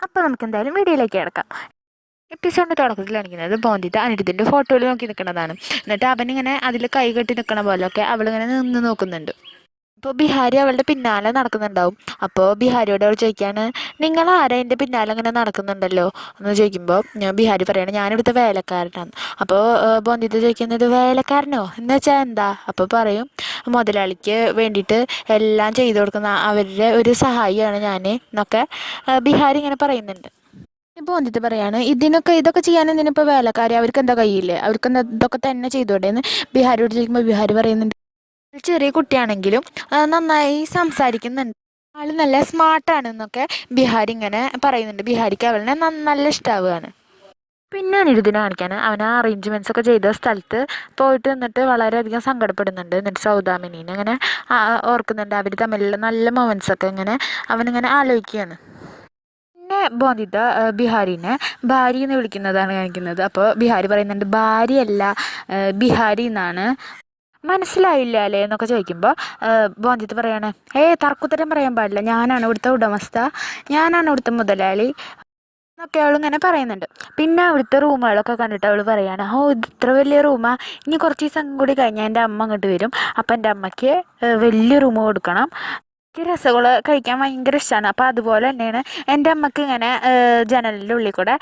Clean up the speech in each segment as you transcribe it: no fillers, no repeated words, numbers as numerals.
അപ്പോൾ നമുക്ക് എന്തായാലും വീഡിയോയിലേക്ക് കിടക്കാം. എപ്പിസോഡിൻ്റെ തുടക്കത്തിൽ കാണിക്കുന്നത് ബോന്തിട്ട് അനിരുദ്ധിൻ്റെ ഫോട്ടോയിൽ നോക്കി നിൽക്കുന്നതാണ്. എന്നിട്ട് അവനിങ്ങനെ അതിൽ കൈ കെട്ടി നിൽക്കണ പോലെയൊക്കെ അവളിങ്ങനെ നിന്ന് നോക്കുന്നുണ്ട്. അപ്പോൾ ബിഹാരി അവളുടെ പിന്നാലെ നടക്കുന്നുണ്ടാവും. അപ്പോൾ ബിഹാരിയോട് അവൾ ചോദിക്കുകയാണ്, നിങ്ങൾ ആരാ എൻ്റെ പിന്നാലെ ഇങ്ങനെ നടക്കുന്നുണ്ടല്ലോ എന്ന് ചോദിക്കുമ്പോൾ ബിഹാരി പറയണം, ഞാനിവിടുത്തെ വേലക്കാരനാണ്. അപ്പോൾ ബോന്തിട്ട് ചോദിക്കുന്നത്, വേലക്കാരനോ എന്ന് വെച്ചാൽ എന്താ? അപ്പോൾ പറയും, മുതലാളിക്ക് വേണ്ടിയിട്ട് എല്ലാം ചെയ്തു കൊടുക്കുന്ന അവരുടെ ഒരു സഹായിയാണ് ഞാൻ എന്നൊക്കെ ബിഹാരി ഇങ്ങനെ പറയുന്നുണ്ട്. ഇപ്പോൾ വന്നിട്ട് പറയാണ്, ഇതൊക്കെ ചെയ്യാൻ എന്തിനിപ്പോൾ വേലക്കാരി, അവർക്ക് എന്താ കഴിയില്ലേ, അവർക്ക് എന്താ ഇതൊക്കെ തന്നെ ചെയ്തോടെ എന്ന് ബിഹാരിയോട് ചോദിക്കുമ്പോൾ ബിഹാരി പറയുന്നുണ്ട്, ചെറിയ കുട്ടിയാണെങ്കിലും നന്നായി സംസാരിക്കുന്നുണ്ട്, ആൾ നല്ല സ്മാർട്ടാണെന്നൊക്കെ ബിഹാരി ഇങ്ങനെ പറയുന്നുണ്ട്. ബിഹാരിക്ക് അവളിനെ നല്ല ഇഷ്ടമാവുകയാണ്. പിന്നെ അനിരുദ്ധിനെ കാണിക്കാൻ അവൻ ആ അറേഞ്ച്മെൻറ്റ്സ് ഒക്കെ ചെയ്ത സ്ഥലത്ത് പോയിട്ട് നിന്നിട്ട് വളരെയധികം സങ്കടപ്പെടുന്നുണ്ട്. എന്നിട്ട് സൗദാമിനീനെ അങ്ങനെ ഓർക്കുന്നുണ്ട്. അവർ തമ്മിലുള്ള നല്ല മൊമെൻറ്റ്സൊക്കെ ഇങ്ങനെ അവനിങ്ങനെ ആലോചിക്കുകയാണ്. പിന്നെ ബോന്തിത ബിഹാരിനെ ഭാര്യ എന്ന് വിളിക്കുന്നതാണ് കാണിക്കുന്നത്. അപ്പോൾ ബിഹാരി പറയുന്നുണ്ട്, ഭാര്യയല്ല ബിഹാരി എന്നാണ്, മനസ്സിലായില്ല അല്ലേ എന്നൊക്കെ ചോദിക്കുമ്പോൾ ബോന്തിത്ത് പറയാണ്, തർക്കുത്തരം പറയാൻ പാടില്ല, ഞാനാണ് ഇവിടുത്തെ ഉടമസ്ഥ, ഞാനാണ് ഇവിടുത്തെ മുതലാളി എന്നൊക്കെ അവളിങ്ങനെ പറയുന്നുണ്ട്. പിന്നെ അവിടുത്തെ റൂമുകളൊക്കെ കണ്ടിട്ട് അവൾ പറയാണ്, ഇത് ഇത്ര വലിയ റൂമാ, ഇനി കുറച്ച് ദിവസം കൂടി കഴിഞ്ഞാൽ എൻ്റെ അമ്മ അങ്ങോട്ട് വരും, അപ്പം എൻ്റെ അമ്മയ്ക്ക് വലിയ റൂം കൊടുക്കണം, എനിക്ക് രസഗുള കഴിക്കാൻ ഭയങ്കര ഇഷ്ടമാണ്, അപ്പോൾ അതുപോലെ തന്നെയാണ് എൻ്റെ അമ്മയ്ക്ക് ഇങ്ങനെ ജനലിൻ്റെ ഉള്ളിൽ കൂടെ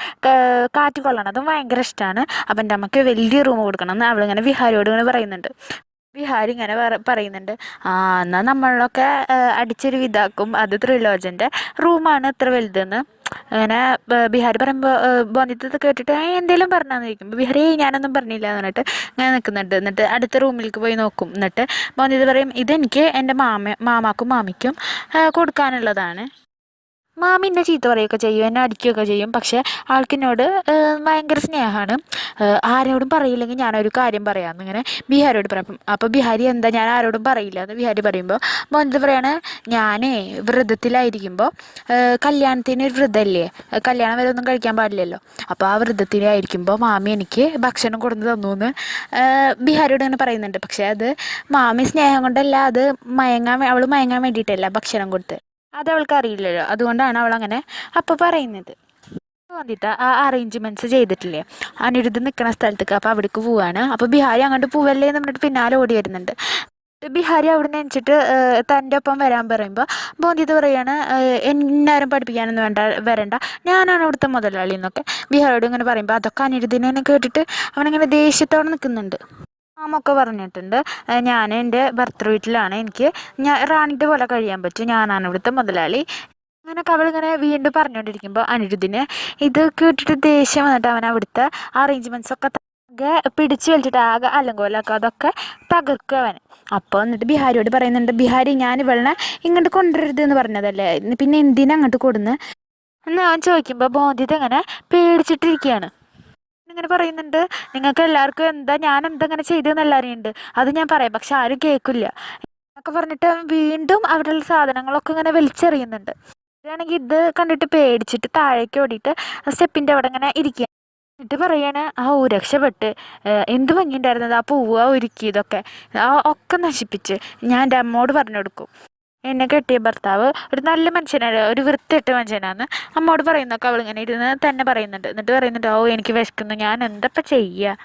കാറ്റ് കൊള്ളണതും ഭയങ്കര ഇഷ്ടമാണ്, അപ്പം എൻ്റെ അമ്മയ്ക്ക് വലിയ റൂം കൊടുക്കണം എന്ന് അവളിങ്ങനെ വിഹാരിയോട് ഇങ്ങനെ പറയുന്നുണ്ട്. വിഹാരി ഇങ്ങനെ പറയുന്നുണ്ട്, എന്നാൽ നമ്മളൊക്കെ അടിച്ചൊരു ഇതാക്കും, അത് ത്രിലോചൻ്റെ റൂമാണ് ഇത്ര വലുതെന്ന്. അങ്ങനെ ബിഹാരി പറയുമ്പോൾ ബോന്തിത്ത് കേട്ടിട്ട് എന്തേലും പറഞ്ഞാന്ന് ചോദിക്കുമ്പോൾ ബിഹാരി ഞാനൊന്നും പറഞ്ഞില്ല എന്ന് പറഞ്ഞിട്ട് ഇങ്ങനെ നിൽക്കുന്നുണ്ട്. എന്നിട്ട് അടുത്ത റൂമിലേക്ക് പോയി നോക്കും. എന്നിട്ട് ബോന്തിത്ത് പറയും, ഇതെനിക്ക് എൻ്റെ മാമാക്കും മാമിക്കും കൊടുക്കാനുള്ളതാണ്. മാമി എന്നെ ചീത്ത പറയുകയൊക്കെ ചെയ്യും, എന്നെ അടിക്കുകയൊക്കെ ചെയ്യും, പക്ഷേ ആൾക്കെന്നോട് ഭയങ്കര സ്നേഹമാണ്, ആരോടും പറയില്ലെങ്കിൽ ഞാനൊരു കാര്യം പറയാമെന്ന് ഇങ്ങനെ ബിഹാരിയോട് പറയും. അപ്പോൾ ബിഹാരി എന്താ ഞാൻ ആരോടും പറയില്ല എന്ന് ബിഹാരി പറയുമ്പോൾ ബോന്തിത്ത് പറയാണ്, ഞാനേ വ്രതത്തിലായിരിക്കുമ്പോൾ കല്യാണത്തിന് ഒരു വ്രതമല്ലേ, കല്യാണം വരെ ഒന്നും കഴിക്കാൻ പാടില്ലല്ലോ, അപ്പോൾ ആ വ്രതത്തിലായിരിക്കുമ്പോൾ മാമി എനിക്ക് ഭക്ഷണം കൊടുന്ന് തന്നു എന്ന് ബിഹാരിയോട് ഇങ്ങനെ പറയുന്നുണ്ട്. പക്ഷേ അത് മാമി സ്നേഹം കൊണ്ടല്ല, അത് അവൾ മയങ്ങാൻ വേണ്ടിയിട്ടല്ല ഭക്ഷണം കൊടുത്ത്, അത് അവൾക്ക് അറിയില്ലല്ലോ, അതുകൊണ്ടാണ് അവൾ അങ്ങനെ അപ്പോൾ പറയുന്നത്. വന്നിട്ട് ആ അറേഞ്ച്മെൻറ്റ്സ് ചെയ്തിട്ടില്ലേ അനിരുദ്ധ് നിൽക്കുന്ന സ്ഥലത്തേക്ക്, അപ്പോൾ അവിടേക്ക് പോവാണ്. അപ്പോൾ ബിഹാരി അങ്ങോട്ട് പോവല്ലേ എന്ന് പറഞ്ഞിട്ട് പിന്നാലെ ഓടി വരുന്നുണ്ട്. ബിഹാരി അവിടെ നിന്ന് എണിച്ചിട്ട് തൻ്റെ ഒപ്പം വരാൻ പറയുമ്പോൾ ബോന്തിത്ത് പറയാണ്, എന്നാരും പഠിപ്പിക്കാനൊന്നും വരണ്ട, ഞാനാണ് ഇവിടുത്തെ മുതലാളി എന്നൊക്കെ ബിഹാരിയോട് ഇങ്ങനെ പറയുമ്പോൾ അതൊക്കെ അനിരുദ്ധിനെ കേട്ടിട്ട് അവനിങ്ങനെ ദേഷ്യത്തോടെ നിൽക്കുന്നുണ്ട്. മാമൊക്കെ പറഞ്ഞിട്ടുണ്ട്, ഞാൻ എൻ്റെ ഭർത്തൃ വീട്ടിലാണ്, ഞാൻ റാണിൻ്റെ പോലെ കഴിയാൻ പറ്റും, ഞാനാണ് ഇവിടുത്തെ മുതലാളി. അങ്ങനെയൊക്കെ അവളിങ്ങനെ വീണ്ടും പറഞ്ഞുകൊണ്ടിരിക്കുമ്പോൾ അനിരുദ്ധിന് ഇത് കേട്ടിട്ട് ദേഷ്യം വന്നിട്ട് അവൻ അവിടുത്തെ അറേഞ്ച്മെൻറ്റ്സ് ഒക്കെ ആകെ പിടിച്ച് വലിച്ചിട്ട് ആകെ അലങ്കോലൊക്കെ അതൊക്കെ തകർക്കുക അവൻ. അപ്പോൾ എന്നിട്ട് ബിഹാരിയോട് പറയുന്നുണ്ട്, ബിഹാരി ഞാൻ ഇവളെ ഇങ്ങോട്ട് കൊണ്ടുവരരുത് എന്ന് പറഞ്ഞതല്ലേ, പിന്നെ എന്തിനാ അങ്ങോട്ട് കൊടുന്ന് എന്ന് അവൻ ചോദിക്കുമ്പോൾ ബോധിത ഇങ്ങനെ പേടിച്ചിട്ടിരിക്കുകയാണ്. ഇങ്ങനെ പറയുന്നുണ്ട്, നിങ്ങൾക്ക് എല്ലാവർക്കും ഞാൻ എന്താ ഇങ്ങനെ ചെയ്തതെന്ന് എല്ലാവരും ഉണ്ട്, അത് ഞാൻ പറയാം, പക്ഷെ ആരും കേൾക്കില്ല എന്നൊക്കെ പറഞ്ഞിട്ട് വീണ്ടും അവിടെയുള്ള സാധനങ്ങളൊക്കെ ഇങ്ങനെ വലിച്ചെറിയുന്നുണ്ട്. ഇതാണെങ്കിൽ ഇത് കണ്ടിട്ട് പേടിച്ചിട്ട് താഴേക്ക് ഓടിയിട്ട് സ്റ്റെപ്പിൻ്റെ അവിടെ ഇങ്ങനെ ഇരിക്കുക. എന്നിട്ട് പറയാണ്, രക്ഷപ്പെട്ട്, എന്ത് ഭംഗിയുണ്ടായിരുന്നത് ആ പൂവ്, ആ ഒരുക്കിയതൊക്കെ ഒക്കെ നശിപ്പിച്ച് ഞാൻ എൻ്റെ അമ്മോട് പറഞ്ഞു കൊടുക്കും, എന്നെ കെട്ടിയ ഭർത്താവ് ഒരു നല്ല മനുഷ്യനാണ്, ഒരു വൃത്തികെട്ട മനുഷ്യനാന്ന് അമ്മോട് പറയുന്നൊക്കെ അവളിങ്ങനെ ഇരുന്ന് തന്നെ പറയുന്നുണ്ട്. എന്നിട്ട് പറയുന്നുണ്ട്, എനിക്ക് വിശക്കുന്നു, ഞാൻ എന്തപ്പം ചെയ്യുക,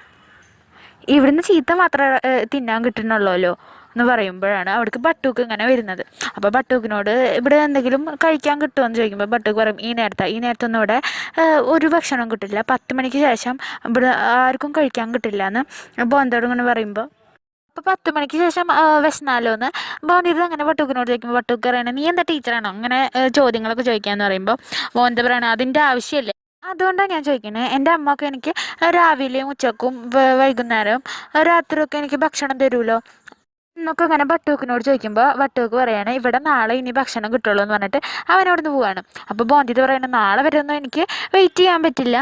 ഇവിടുന്ന് ചീത്ത മാത്രമേ തിന്നാൻ കിട്ടുന്നുള്ളൂല്ലോ എന്ന് പറയുമ്പോഴാണ് അവിടേക്ക് ബട്ടൂക്ക് ഇങ്ങനെ വരുന്നത്. അപ്പോൾ ബട്ടൂക്കിനോട് ഇവിടെ എന്തെങ്കിലും കഴിക്കാൻ കിട്ടുമോ എന്ന് ചോദിക്കുമ്പോൾ ബട്ടൂക്ക് പറയും, ഈ നേരത്തൊന്നും ഇവിടെ ഒരു ഭക്ഷണം കിട്ടില്ല, 10 മണിക്ക് ശേഷം ഇവിടെ ആർക്കും കഴിക്കാൻ കിട്ടില്ല എന്ന് ബോന്തോട് ഇങ്ങനെ പറയുമ്പോൾ, അപ്പോൾ 10 മണിക്ക് ശേഷം വിശന്നാലോ എന്ന് ബോന്തിത് അങ്ങനെ ബട്ടൂക്കിനോട് ചോദിക്കുമ്പോൾ ബട്ടൂക്ക് പറയണേ, നീ എന്താ ടീച്ചറാണോ അങ്ങനെ ചോദ്യങ്ങളൊക്കെ ചോദിക്കാമെന്ന് പറയുമ്പോൾ ബോന്ത പറയണേ, അതിൻ്റെ ആവശ്യമല്ലേ, അതുകൊണ്ടാണ് ഞാൻ ചോദിക്കുന്നത്, എൻ്റെ അമ്മയൊക്കെ എനിക്ക് രാവിലെയും ഉച്ചക്കും വൈകുന്നേരവും രാത്രിയൊക്കെ എനിക്ക് ഭക്ഷണം തരുമല്ലോ എന്നൊക്കെ ഇങ്ങനെ ബട്ടൂക്കിനോട് ചോദിക്കുമ്പോൾ ബട്ടൂക്ക് പറയാണ്, ഇവിടെ നാളെ ഇനി ഭക്ഷണം കിട്ടുള്ളൂ എന്ന് പറഞ്ഞിട്ട് അവനോട് പോവാണ്. അപ്പോൾ ബോന്തിത് പറയണത്, നാളെ വരെ ഒന്നും എനിക്ക് വെയിറ്റ് ചെയ്യാൻ പറ്റില്ല,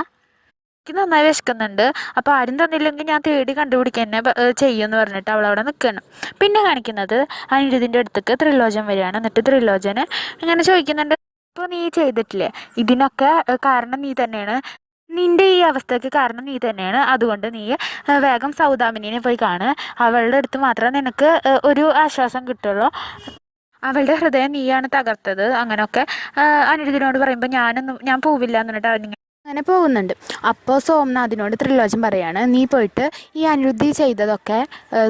എനിക്ക് നന്നായി വിശക്കുന്നുണ്ട്, അപ്പോൾ ആരും തന്നില്ലെങ്കിൽ ഞാൻ തേടി കണ്ടുപിടിക്കുക തന്നെ ചെയ്യുമെന്ന് പറഞ്ഞിട്ട് അവളവിടെ നിൽക്കണം. പിന്നെ കാണിക്കുന്നത് അനിരുദ്ധിൻ്റെ അടുത്തേക്ക് ത്രിലോചൻ വരികയാണ്. എന്നിട്ട് ത്രിലോചന് ഇങ്ങനെ ചോദിക്കുന്നുണ്ട്, ഇപ്പോൾ നീ ചെയ്തിട്ടില്ലേ, ഇതിനൊക്കെ കാരണം നീ തന്നെയാണ്, നിൻ്റെ ഈ അവസ്ഥയ്ക്ക് കാരണം നീ തന്നെയാണ്, അതുകൊണ്ട് നീ വേഗം സൗദാമിനിയെ പോയി കാണ്, അവളുടെ അടുത്ത് മാത്രമേ നിനക്ക് ഒരു ആശ്വാസം കിട്ടുള്ളൂ, അവളുടെ ഹൃദയം നീയാണ് തകർത്തത് അങ്ങനെയൊക്കെ അനിരുദ്ധിനോട് പറയുമ്പോൾ ഞാൻ പോവില്ല എന്ന് പറഞ്ഞിട്ട് അങ്ങനെ പോകുന്നുണ്ട്. അപ്പോൾ സോംനാഥിനോട് ത്രിലോചൻ പറയാണ്, നീ പോയിട്ട് ഈ അനിരുദ്ധി ചെയ്തതൊക്കെ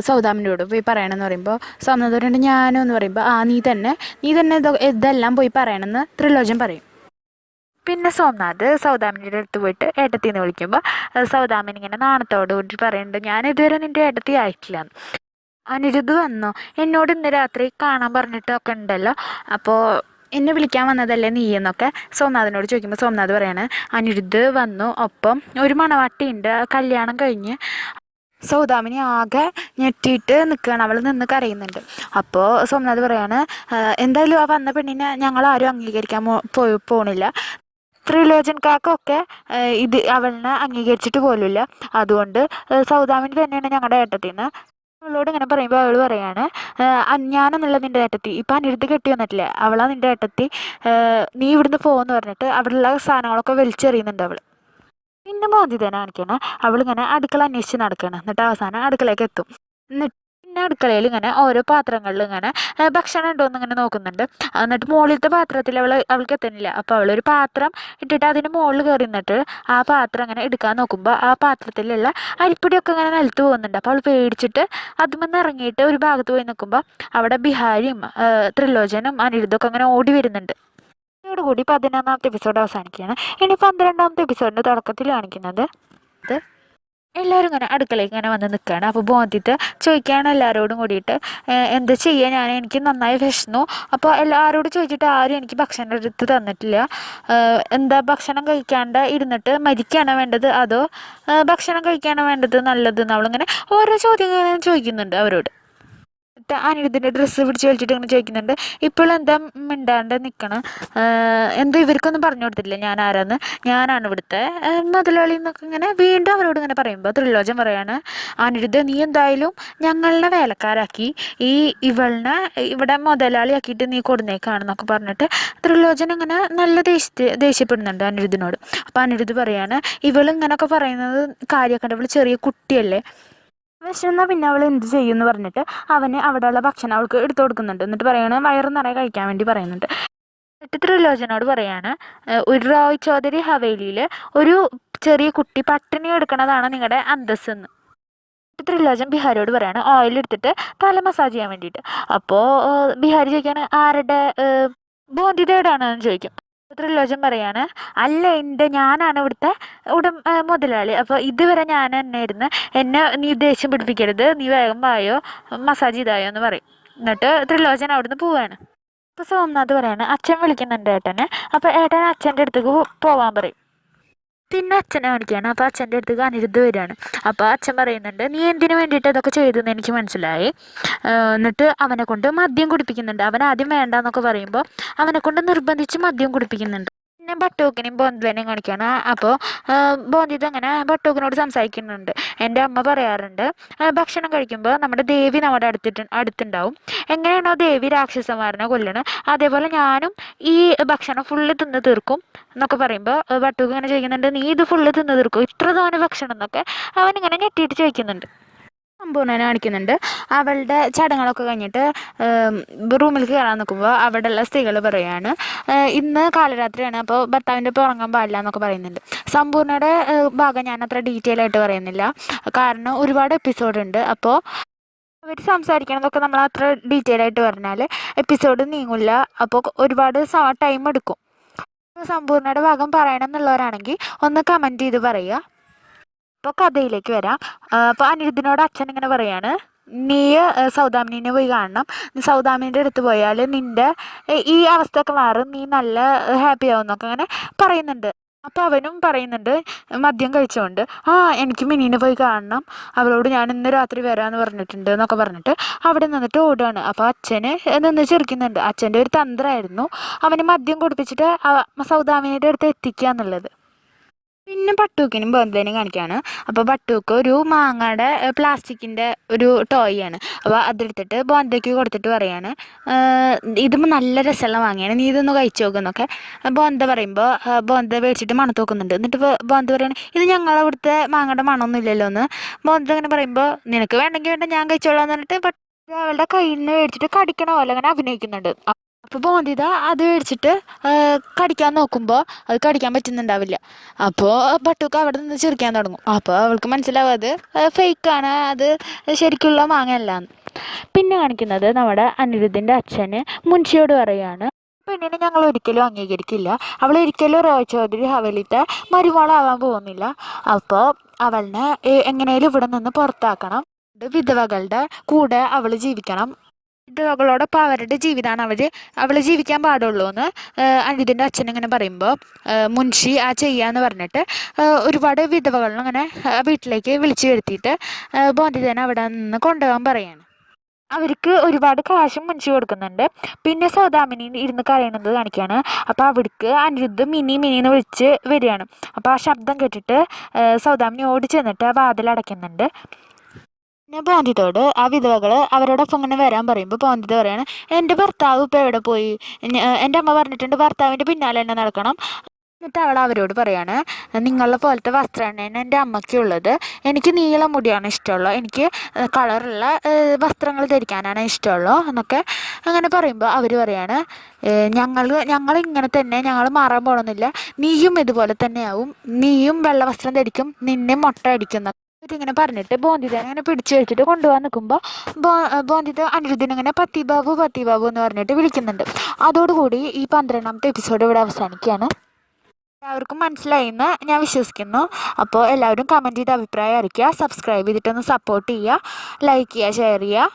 സൗദാമിനോട് പോയി പറയണമെന്ന് പറയുമ്പോൾ സോംനാഥ് പറയുന്നുണ്ട് ഞാനും എന്ന് പറയുമ്പോൾ നീ തന്നെ ഇതെല്ലാം പോയി പറയണമെന്ന് ത്രിലോചൻ പറയും. പിന്നെ സോംനാഥ് സൗദാമിനിയുടെ അടുത്ത് പോയിട്ട് ഏട്ടത്തിന്ന് വിളിക്കുമ്പോൾ സൗദാമിനി ഇങ്ങനെ നാണത്തോട് കൂടി പറയുന്നുണ്ട്, ഞാൻ ഇതുവരെ നിൻ്റെ ഏട്ടത്തി ആയിട്ടില്ല. അനിരുദ്ധ് വന്നോ? എന്നോട് ഇന്ന് രാത്രി കാണാൻ പറഞ്ഞിട്ടൊക്കെ ഉണ്ടല്ലോ, അപ്പോൾ എന്നെ വിളിക്കാൻ വന്നതല്ലേ നീ എന്നൊക്കെ സോംനാഥിനോട് ചോദിക്കുമ്പോൾ സോംനാഥ് പറയാണ്, അനിരുദ്ധ് വന്നു, ഒപ്പം ഒരു മണവാട്ടിയുണ്ട്, കല്യാണം കഴിഞ്ഞ്. സൗദാമിനി ആകെ ഞെട്ടിയിട്ട് നിൽക്കുകയാണ്, അവൾ നിന്ന് കരയുന്നുണ്ട്. അപ്പോൾ സോംനാഥ് പറയാണ്, എന്തായാലും ആ വന്ന പെണ്ണിനെ ഞങ്ങളാരും അംഗീകരിക്കാൻ പോണില്ല. ത്രിലോചൻ കാക്കൊക്കെ ഇത് അവളിനെ അംഗീകരിച്ചിട്ട് പോലുമില്ല. അതുകൊണ്ട് സൗദാമിനി തന്നെയാണ് ഞങ്ങളുടെ ഏട്ടത്തിന്ന്. അവളോട് ഇങ്ങനെ പറയുമ്പോൾ അവൾ പറയാണ്, ഞാനെന്നുള്ള നിൻ്റെ ഏട്ടത്തി ഇപ്പം അനിരുദ്ധ് കെട്ടി വന്നിട്ടില്ലേ, അവളാ നിൻ്റെ ഏട്ടത്തി, നീ ഇവിടുന്ന് പോകുമെന്ന് പറഞ്ഞിട്ട് അവിടെയുള്ള സാധനങ്ങളൊക്കെ വലിച്ചെറിയുന്നുണ്ട് അവൾ. പിന്നെ മോചിതനെ കാണിക്കണം, അവളിങ്ങനെ അടുക്കള അന്വേഷിച്ച് നടക്കുകയാണ്. എന്നിട്ട് അവസാനം അടുക്കളയ്ക്ക് എത്തും. എന്നിട്ട് പിന്നെ അടുക്കളയിൽ ഇങ്ങനെ ഓരോ പാത്രങ്ങളിൽ ഇങ്ങനെ ഭക്ഷണം ഉണ്ടോ എന്ന് ഇങ്ങനെ നോക്കുന്നുണ്ട്. എന്നിട്ട് മുകളിലത്തെ പാത്രത്തിൽ അവൾക്ക് എത്തുന്നില്ല. അപ്പോൾ അവളൊരു പാത്രം ഇട്ടിട്ട് അതിന് മുകളിൽ കയറി നിന്നിട്ട് ആ പാത്രം ഇങ്ങനെ എടുക്കാൻ നോക്കുമ്പോൾ ആ പാത്രത്തിലുള്ള അരിപ്പൊടിയൊക്കെ ഇങ്ങനെ നിലത്ത് പോകുന്നുണ്ട്. അപ്പോൾ അവൾ പേടിച്ചിട്ട് അതുമെന്ന് ഇറങ്ങിയിട്ട് ഒരു ഭാഗത്ത് പോയി നിൽക്കുമ്പോൾ അവിടെ ബിഹാരിയും ത്രിലോചനും അനിരുദ്ധൊക്കെ അങ്ങനെ ഓടി വരുന്നുണ്ട്. ഇതോടുകൂടി 11ാമത്തെ എപ്പിസോഡ് അവസാനിക്കുകയാണ്. ഇനി 12ാമത്തെ എപ്പിസോഡിൻ്റെ തുടക്കത്തിൽ കാണിക്കുന്നത് എല്ലാവരും ഇങ്ങനെ അടുക്കളയ്ക്ക് ഇങ്ങനെ വന്ന് നിൽക്കുകയാണ്. അപ്പോൾ ബോധിത്ത് ചോദിക്കുകയാണ് എല്ലാവരോടും കൂടിയിട്ട്, എന്താ ചെയ്യുക, എനിക്ക് നന്നായി വിശന്നു, അപ്പോൾ എല്ലാവരോടും ചോദിച്ചിട്ട് ആരും എനിക്ക് ഭക്ഷണം എടുത്ത് തന്നിട്ടില്ല, എന്താ ഭക്ഷണം കഴിക്കാണ്ട് ഇരുന്നിട്ട് മരിക്കുകയാണോ വേണ്ടത് അതോ ഭക്ഷണം കഴിക്കുകയാണോ വേണ്ടത് നല്ലത് എന്നവളിങ്ങനെ ഓരോ ചോദ്യങ്ങൾ ചോദിക്കുന്നുണ്ട് അവരോട്. അനിരുദ്ധിൻ്റെ ഡ്രസ്സ് പിടിച്ച് വലിച്ചിട്ട് ഇങ്ങനെ ചോദിക്കുന്നുണ്ട്, ഇപ്പോഴെന്താ മിണ്ടാണ്ട് നിൽക്കണം, എന്താ ഇവർക്കൊന്നും പറഞ്ഞു കൊടുത്തില്ല ഞാൻ ആരാന്ന്, ഞാനാണ് ഇവിടുത്തെ മുതലാളി എന്നൊക്കെ ഇങ്ങനെ വീണ്ടും അവരോട് ഇങ്ങനെ പറയുമ്പോൾ ത്രിലോചൻ പറയാണ്, അനിരുദ്ധ നീ എന്തായാലും ഞങ്ങളുടെ വേലക്കാരാക്കി ഇവളിനെ ഇവിടെ മുതലാളിയാക്കിയിട്ട് നീ കൊടുന്നേക്കാണെന്നൊക്കെ പറഞ്ഞിട്ട് ത്രിലോചൻ ഇങ്ങനെ നല്ല ദേഷ്യപ്പെടുന്നുണ്ട് അനിരുദ്ധിനോട്. അപ്പോൾ അനിരുദ്ധ് പറയാണ്, ഇവളിങ്ങനെയൊക്കെ പറയുന്നത് കാര്യമൊക്കെ ഇവൾ ചെറിയ കുട്ടിയല്ലേ, വിശന്നാൽ പിന്നെ അവൾ എന്ത് ചെയ്യുമെന്ന് പറഞ്ഞിട്ട് അവന് അവിടെയുള്ള ഭക്ഷണം അവൾക്ക് എടുത്തു കൊടുക്കുന്നുണ്ട്. എന്നിട്ട് പറയാണ് വയറ് നിറയെ കഴിക്കാൻ വേണ്ടി പറയുന്നുണ്ട്. എന്നിട്ട് ത്രിലോചനോട് പറയാണ്, ഒരു റോയ് ചൗധരി ഹവേലിയിൽ ഒരു ചെറിയ കുട്ടി പട്ടിണി എടുക്കണതാണ് നിങ്ങളുടെ അന്തസ്സെന്ന്. ത്രിലോചൻ ബിഹാരിയോട് പറയാണ് ഓയിൽ എടുത്തിട്ട് തല മസാജ് ചെയ്യാൻ വേണ്ടിയിട്ട്. അപ്പോൾ ബിഹാരി ചോദിക്കുകയാണ് ആരുടെ ബോധിതയുടെയാണെന്ന് ചോദിക്കും. ത്രിലോചൻ പറയാണ്, അല്ല ഞാനാണ് ഇവിടുത്തെ മുതലാളി, അപ്പോൾ ഇതുവരെ ഞാൻ തന്നെ ഇരുന്ന് എന്നെ നീ ദേഷ്യം പിടിപ്പിക്കരുത്, നീ വേഗം വായോ മസാജ് ചെയ്തായോ എന്ന് പറയും. എന്നിട്ട് ത്രിലോചൻ അവിടുന്ന് പോവാണ്. അപ്പോൾ സോംനാഥ് പറയാണ് അച്ഛൻ വിളിക്കുന്നുണ്ട് ഏട്ടനെ, അപ്പോൾ ഏട്ടൻ അച്ഛൻ്റെ അടുത്തേക്ക് പോവാൻ പറയും. പിന്നെ അച്ഛനെ കാണിക്കുകയാണ്. അപ്പോൾ അച്ഛൻ്റെ അടുത്തേക്ക് അനിരുദ്ധ് വരികയാണ്. അപ്പോൾ അച്ഛൻ പറയുന്നുണ്ട്, നീ എന്തിനു വേണ്ടിയിട്ട് അതൊക്കെ ചെയ്തെന്ന് എനിക്ക് മനസ്സിലായി. എന്നിട്ട് അവനെ കൊണ്ട് മദ്യം കുടിപ്പിക്കുന്നുണ്ട്. അവൻ ആദ്യം വേണ്ടാന്നൊക്കെ പറയുമ്പോൾ അവനെ കൊണ്ട് നിർബന്ധിച്ച് മദ്യം കുടിപ്പിക്കുന്നുണ്ട്. പിന്നെ ബട്ടൂക്കിനെയും ബോന്തിനെയും കാണിക്കുകയാണ്. അപ്പോൾ ബോന്തിത് അങ്ങനെ ബട്ടൂക്കിനോട് സംസാരിക്കുന്നുണ്ട്. എൻ്റെ അമ്മ പറയാറുണ്ട്, ഭക്ഷണം കഴിക്കുമ്പോൾ നമ്മുടെ ദേവി നമ്മുടെ അടുത്തുണ്ടാവും, എങ്ങനെയാണോ ദേവി രാക്ഷസന്മാരനെ കൊല്ലണം അതേപോലെ ഞാനും ഈ ഭക്ഷണം ഫുള്ള് തിന്ന് തീർക്കും എന്നൊക്കെ പറയുമ്പോൾ ബട്ടൂക്ക് ഇങ്ങനെ ചോദിക്കുന്നുണ്ട്, നീ ഇത് ഫുള്ള് തിന്ന് തീർക്കും ഇത്ര തോനെ ഭക്ഷണം എന്നൊക്കെ അവനിങ്ങനെ ഞെട്ടിയിട്ട് ചോദിക്കുന്നുണ്ട്. സമ്പൂർണ്ണനെ കാണിക്കുന്നുണ്ട്. അവളുടെ ചടങ്ങുകളൊക്കെ കഴിഞ്ഞിട്ട് റൂമിലേക്ക് കയറാൻ നിൽക്കുമ്പോൾ അവിടെയുള്ള സ്ത്രീകൾ പറയുകയാണ്, ഇന്ന് കാലരാത്രിയാണ്, അപ്പോൾ ഭർത്താവിൻ്റെ ഒപ്പം ഉറങ്ങാൻ പാടില്ല എന്നൊക്കെ പറയുന്നുണ്ട്. സമ്പൂർണ്ണയുടെ ഭാഗം ഞാൻ അത്ര ഡീറ്റെയിൽ ആയിട്ട് പറയുന്നില്ല, കാരണം ഒരുപാട് എപ്പിസോഡ് ഉണ്ട്. അപ്പോൾ അവർ സംസാരിക്കണതൊക്കെ നമ്മൾ അത്ര ഡീറ്റെയിൽ ആയിട്ട് പറഞ്ഞാൽ എപ്പിസോഡ് നീങ്ങില്ല, അപ്പോൾ ഒരുപാട് ടൈം എടുക്കും. സമ്പൂർണ്ണയുടെ ഭാഗം പറയണം എന്നുള്ളവരാണെങ്കിൽ ഒന്ന് കമൻറ്റ് ചെയ്ത് പറയുക. അപ്പോൾ കഥയിലേക്ക് വരാം. അപ്പോൾ അനിരുദ്ധിനോട് അച്ഛൻ ഇങ്ങനെ പറയാണ്, നീ സൗദാമിനിനെ പോയി കാണണം, നീ സൗദാമിനിൻ്റെ അടുത്ത് പോയാൽ നിൻ്റെ ഈ അവസ്ഥയൊക്കെ മാറും, നീ നല്ല ഹാപ്പി ആവും എന്നൊക്കെ അങ്ങനെ പറയുന്നുണ്ട്. അപ്പോൾ അവനും പറയുന്നുണ്ട് മദ്യം കഴിച്ചുകൊണ്ട്, എനിക്ക് മിനീനെ പോയി കാണണം, അവളോട് ഞാൻ ഇന്ന് രാത്രി വരാമെന്ന് പറഞ്ഞിട്ടുണ്ട് എന്നൊക്കെ പറഞ്ഞിട്ട് അവിടെ നിന്നിട്ട് ഓടുകയാണ്. അപ്പോൾ അച്ഛന് നിന്ന് ചിരിക്കുന്നുണ്ട്. അച്ഛൻ്റെ ഒരു തന്ത്രമായിരുന്നു അവന് മദ്യം കുടിപ്പിച്ചിട്ട് സൗദാമിനിയുടെ അടുത്ത് എത്തിക്കുക എന്നുള്ളത്. പിന്നെ ബട്ടൂക്കിനും ബോന്തേനെയും കാണിക്കുകയാണ്. അപ്പോൾ ബട്ടൂക്ക് ഒരു മാങ്ങയുടെ പ്ലാസ്റ്റിക്കിൻ്റെ ഒരു ടോയാണ്. അപ്പോൾ അതെടുത്തിട്ട് ബോന്തയ്ക്ക് കൊടുത്തിട്ട് പറയാണ്, ഇത് നല്ല രസമുള്ള മാങ്ങയാണ്, നീ ഇതൊന്ന് കഴിച്ചു നോക്കുന്നൊക്കെ ബോന്ത പറയുമ്പോൾ ബോന്ത മേടിച്ചിട്ട് മണത്ത് നോക്കുന്നുണ്ട്. എന്നിട്ട് ബോന്ത പറയാണ്, ഇത് ഞങ്ങളവിടുത്തെ മാങ്ങയുടെ മണമൊന്നും ഇല്ലല്ലോ എന്ന്. ബോന്ത അങ്ങനെ പറയുമ്പോൾ നിനക്ക് വേണ്ടെങ്കിൽ വേണ്ട ഞാൻ കഴിച്ചോളാം എന്ന് പറഞ്ഞിട്ട് ഇത് അവളുടെ കയ്യിൽ നിന്ന് മേടിച്ചിട്ട് കടിക്കണ പോലെ അങ്ങനെ അഭിനയിക്കുന്നുണ്ട്. അപ്പോൾ ബോന്തിത അത് മേടിച്ചിട്ട് കടിക്കാൻ നോക്കുമ്പോൾ അത് കടിക്കാൻ പറ്റുന്നുണ്ടാവില്ല. അപ്പോൾ ബട്ടൂക്ക അവിടെ നിന്ന് ചിരിക്കാൻ തുടങ്ങും. അപ്പോൾ അവൾക്ക് മനസ്സിലാവും അത് ഫേക്കാണ്, അത് ശരിക്കുള്ള മാങ്ങയല്ലാന്ന്. പിന്നെ കാണിക്കുന്നത് നമ്മുടെ അനിരുദ്ധിൻ്റെ അച്ഛന് മുൻഷിയോട് പറയാണ്, പെണ്ണിനെ ഞങ്ങൾ ഒരിക്കലും അംഗീകരിക്കില്ല, അവൾ ഒരിക്കലും റോയ് ചൗധരി ഹവേലിത്തെ മരുമോളാവാൻ പോകുന്നില്ല. അപ്പോൾ അവളിനെ എങ്ങനെയും ഇവിടെ നിന്ന് പുറത്താക്കണം, വിധവകളുടെ കൂടെ അവൾ ജീവിക്കണം, വിധവകളോടൊപ്പം അവരുടെ ജീവിതമാണ് അവൾ ജീവിക്കാൻ പാടുള്ളൂ എന്ന് അനിരുദ്ധിൻ്റെ അച്ഛൻ ഇങ്ങനെ പറയുമ്പോൾ മുൻഷി ആ ചെയ്യാന്ന് പറഞ്ഞിട്ട് ഒരുപാട് വിധവകളിൽ അങ്ങനെ വീട്ടിലേക്ക് വിളിച്ചു വരുത്തിയിട്ട് ബോന്തിതനെ അവിടെ നിന്ന് കൊണ്ടുപോകാൻ പറയാണ്. അവർക്ക് ഒരുപാട് കാശും മുൻഷി കൊടുക്കുന്നുണ്ട്. പിന്നെ സൗദാമിനി ഇരുന്ന് കരയണത് കാണിക്കുകയാണ്. അപ്പോൾ അവിടേക്ക് അനിരുദ്ധ് മിനി മിനി എന്ന് വിളിച്ച് വരികയാണ്. അപ്പോൾ ആ ശബ്ദം കേട്ടിട്ട് സൗദാമിനി ഓടി ചെന്നിട്ട് ആ വാതിൽ അടയ്ക്കുന്നുണ്ട്. പിന്നെ ബോന്തിതയോട് ആ വിധവകൾ അവരോടൊപ്പം ഇങ്ങനെ വരാൻ പറയുമ്പോൾ ബോന്തിത പറയാണ്, എൻ്റെ ഭർത്താവ് ഇപ്പോൾ എവിടെ പോയി, എൻ്റെ അമ്മ പറഞ്ഞിട്ടുണ്ട് ഭർത്താവിൻ്റെ പിന്നാലെ തന്നെ നടക്കണം. എന്നിട്ട് അവൾ അവരോട് പറയാണ്, നിങ്ങളെ പോലത്തെ വസ്ത്രമാണ് എൻ്റെ അമ്മയ്ക്കുള്ളത്, എനിക്ക് നീളം മുടിയാണ് ഇഷ്ടമുള്ളത്, എനിക്ക് കളറുള്ള വസ്ത്രങ്ങൾ ധരിക്കാനാണ് ഇഷ്ടമുള്ളൂ എന്നൊക്കെ അങ്ങനെ പറയുമ്പോൾ അവർ പറയാണ്, ഞങ്ങളിങ്ങനെ തന്നെ, ഞങ്ങൾ മാറാൻ പോകണമെന്നില്ല, നീയും ഇതുപോലെ തന്നെയാവും, നീയും വെള്ള വസ്ത്രം ധരിക്കും, നിന്നെ മുട്ട അടിക്കുന്ന ഇങ്ങനെ പറഞ്ഞിട്ട് ബോന്തിതനെ അങ്ങനെ പിടിച്ചു വെച്ചിട്ട് കൊണ്ടുപോകാൻ നിൽക്കുമ്പോൾ ബോന്തിത അനിരുദ്ധിനിങ്ങനെ പത്തിബാബു പത്തിബാബു എന്ന് പറഞ്ഞിട്ട് വിളിക്കുന്നുണ്ട്. അതോടുകൂടി ഈ 12ാമത്തെ എപ്പിസോഡ് ഇവിടെ അവസാനിക്കുകയാണ്. എല്ലാവർക്കും മനസ്സിലായി എന്ന് ഞാൻ വിശ്വസിക്കുന്നു. അപ്പോൾ എല്ലാവരും കമൻറ്റ് ചെയ്ത് അഭിപ്രായം അറിയിക്കുക, സബ്സ്ക്രൈബ് ചെയ്തിട്ടൊന്ന് സപ്പോർട്ട് ചെയ്യുക, ലൈക്ക് ചെയ്യുക, ഷെയർ ചെയ്യുക.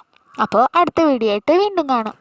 അപ്പോൾ അടുത്ത വീഡിയോ ആയിട്ട് വീണ്ടും കാണാം.